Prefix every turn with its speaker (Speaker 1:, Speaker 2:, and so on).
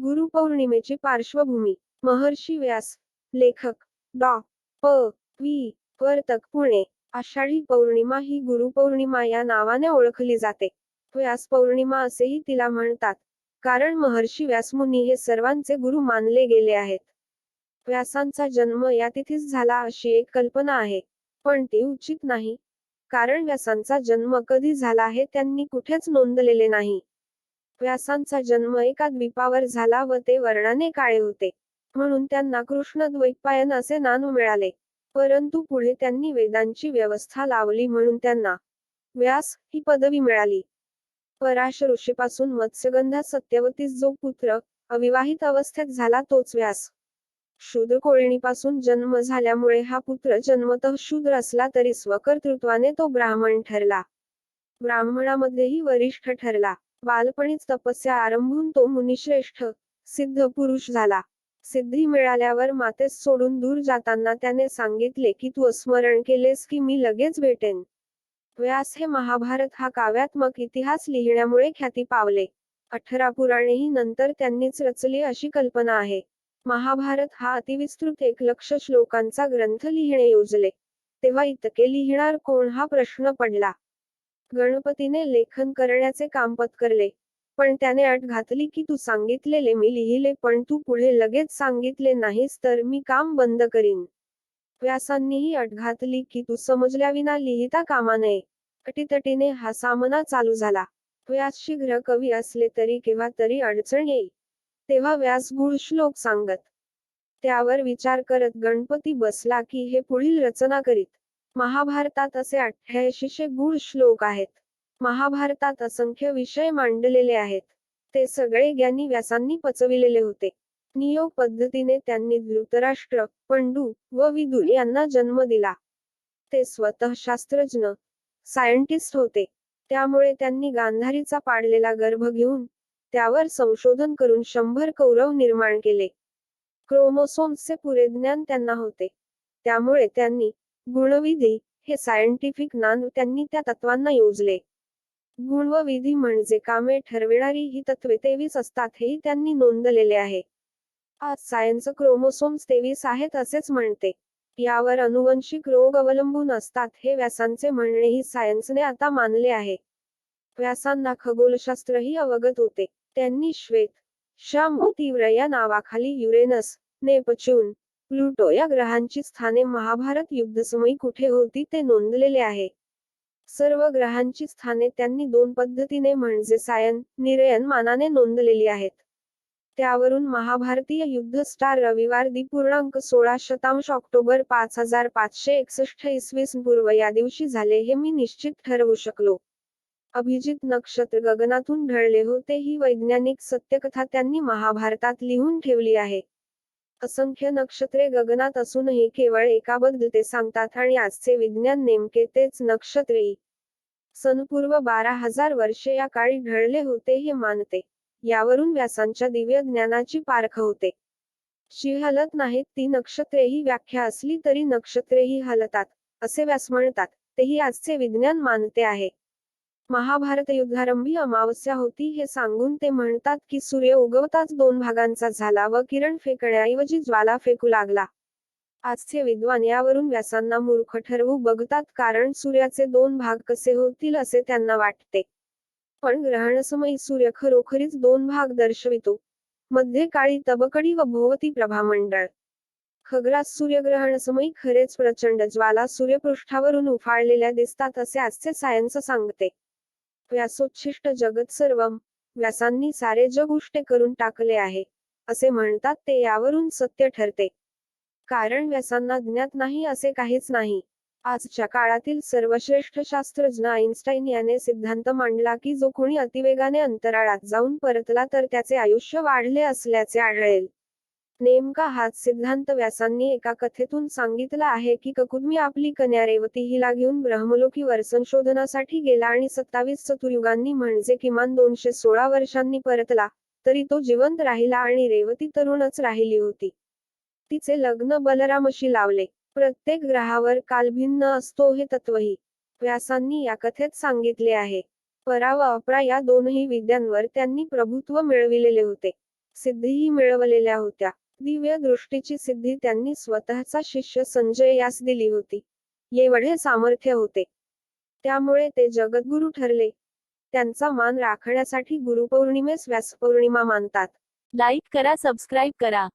Speaker 1: गुरुपौर्णिमेची पार्श्वभूमी. महर्षी व्यास. लेखक डॉ. प. वी. वर्तक, पुणे. आषाढी पौर्णिमा ही गुरुपौर्णिमा या नावाने ओळखली जाते. व्यास पौर्णिमा असेही तिला म्हणतात, कारण महर्षी व्यासमुनी हे सर्वांचे गुरु मानले गेले आहेत. व्यासांचा जन्म या तिथीस झाला अशी एक कल्पना आहे, पण ती उचित नाही, कारण व्यासांचा जन्म कधी झाला हे त्यांनी कुठेच नोंदलेले नाही. व्यासांचा जन्म एका द्वीपावर झाला व ते वर्णाने काळे होते, म्हणून त्यांना कृष्णद्वैपायन असे नाव मिळाले. परंतु पुढे त्यांनी वेदांची व्यवस्था लावली म्हणून त्यांना व्यास ही पदवी मिळाली. पराशर ऋषीपासून मत्स्यगंधा सत्यवतीस जो पुत्र अविवाहित अवस्थेत झाला तोच व्यास. शूद्र कोळिणीपासून जन्म झाल्यामुळे हा पुत्र जन्मतः शूद्र असला तरी स्वकर्तृत्वाने तो ब्राह्मण ठरला. ब्राह्मणामध्येही वरिष्ठ ठरला. बालपणीच तपस्या आरंभून तो मुनिश्रेष्ठ सिद्ध पुरुष झाला. सिद्धी मिळाल्यावर मातेस सोडून दूर जाताना त्याने सांगितले की तू स्मरण केलेस की मी लगेच भेटेन. व्यास हे महाभारत हा काव्यात्मक इतिहास लिहिण्यामुळे ख्याती पावले. 18 पुराणेही नंतर त्यांनीच रचली अशी कल्पना आहे. महाभारत हा अतिविस्तृत 1,00,000 श्लोकांचा ग्रंथ लिहिणे योजले, तेव्हा इतके लिहिणार कोण हा प्रश्न पडला. गणपतीने लेखन करण्याचे काम पत्करले, पण त्याने अट घातली की तू सांगितलेले मी लिहिले, पण तू पुढे लगेच सांगितले नाहीस तर मी काम बंद करीन. व्यासांनीही अट घातली की तू समजल्याविना लिहिता कामा नये. अटीतटीने हा सामना चालू झाला. व्यास शीघ्र कवी असले तरी केव्हा तरी अडचण येई. तेव्हा व्यास गूढ श्लोक सांगत. त्यावर विचार करत गणपती बसला की हे पुढील रचना करीत. महाभारतात असे 8800 गूढ श्लोक आहेत. महाभारतात असंख्य विषय मांडलेले आहेत. ते सगळे ज्ञानी व्यासांनी पचविलेले होते. नियोग पद्धतीने त्यांनी धृतराष्ट्र, पंडू व विदुर यांना जन्म दिला. ते स्वतः शास्त्रज्ञ, सायंटिस्ट होते. त्यामुळे त्यांनी गांधारीचा पाडलेला गर्भ घेऊन त्यावर संशोधन करून 100 कौरव निर्माण केले. क्रोमोसोम्सचे पुरे ज्ञान त्यांना होते. त्यामुळे त्यांनी गुणविधी हे सायंटिफिक ज्ञान त्यांनी त्या तत्वांना योजले. गुण व विधी म्हणजे कामे ठरविणारी ही तत्वे 23 असतात हेही त्यांनी नोंदलेले आहे. आज सायन्स क्रोमोसोम्स 23 आहेत असेच म्हणते. यावर अनुवंशिक रोग अवलंबून असतात हे व्यासांचे म्हणणेही सायन्सने आता मानले आहे. व्यासांना खगोलशास्त्रही अवगत होते. त्यांनी श्वेत, श्याम व तीव्र या नावाखाली युरेनस, नेपच्यून, प्लुटो या ग्रहांची स्थाने महाभारत युद्धसमयी कुठे होती ते नोंदलेले आहे. सर्व ग्रहांची स्थाने त्यांनी 2 पद्धतीने म्हणजे सायन, निरयन मानाने नोंदलेली आहेत. त्यावरून महाभारतीय युद्ध स्टार रविवार दि. 16 ऑक्टोबर 5561 इसवी पूर्व या दिवशी झाले हे मी निश्चित ठरवू शकलो. अभिजित नक्षत्र गगनातून ढळले होते ही वैज्ञानिक सत्यकथा त्यांनी महाभारतात लिहून ठेवली आहे. असंख्य नक्षत्रे गगनात असूनही केवळ एकाबद्दल ते सांगतात आणि आजचे विज्ञान नेमके तेच नक्षत्रे सनपूर्व 12,000 वर्षे या काळी ढळले होते हे मानते. यावरून व्यासांच्या दिव्य ज्ञानाची पारख होते. जी हलत नाहीत ती नक्षत्रेही व्याख्या असली तरी नक्षत्रेही हलतात, असे व्यास म्हणतात, तेही आजचे विज्ञान मानते आहे. महाभारत युद्धारंभी अमावस्या होती हे सांगून ते म्हणतात की सूर्य उगवताच 2 भागांचा झाला व किरण फेकण्याऐवजी ज्वाला फेकू लागला. आजचे विद्वान यावरून व्यासांना मूर्ख ठरवू बघतात, कारण सूर्याचे 2 भाग कसे होतील असे त्यांना वाटते. पण ग्रहणसमयी सूर्य खरोखरीच 2 भाग दर्शवितो, मध्ये काळी तबकडी व भोवती प्रभामंडळ. खग्रास सूर्यग्रहणसमयी खरेच प्रचंड ज्वाला सूर्यपृष्ठावरून उफाळलेल्या दिसतात असे आजचे सायन्स सांगते. व्यासोच्छिष्ट जगत सर्वम, व्यासांनी सारे जग उष्टे करून टाकले आहे, असे म्हणतात ते यावरून सत्य ठरते. कारण व्यासांना ज्ञात नाही असे काहीच नाही. आजच्या काळातील सर्वश्रेष्ठ शास्त्रज्ञ आइन्स्टाईन याने सिद्धांत मांडला की जो कोणी अतिवेगाने अंतराळात जाऊन परतला तर त्याचे आयुष्य वाढले असल्याचे आढळेल. नेमका हाच सिद्धांत व्यासांनी एका कथेतून सांगितला आहे की ककुदमी आपली कन्या रेवती हिला घेऊन ब्रह्मलोकीवर संशोधनासाठी गेला आणि 27 चतुर्युगांनी म्हणजे किमान 216 वर्षांनी परतला, तरी तो जिवंत राहिला आणि रेवती तरुणच राहिली होती. तिचे लग्न बलरामशी लावले. प्रत्येक ग्रहावर काल भिन्न असतो हे तत्वही व्यासांनी या कथेत सांगितले आहे. परा व अपरा या दोनही विद्यांवर त्यांनी प्रभुत्व मिळविलेले होते. सिद्धीही मिळवलेल्या होत्या. दिव्य दृष्टीची सिद्धी त्यांनी स्वतःचा शिष्य संजय यास दिली होती. एवढे सामर्थ्य होते. त्यामुळे ते जगद्गुरू ठरले. त्यांचा मान राखण्यासाठी गुरुपौर्णिमेस व्यासपौर्णिमा मानतात.
Speaker 2: लाईक करा, सबस्क्राईब करा.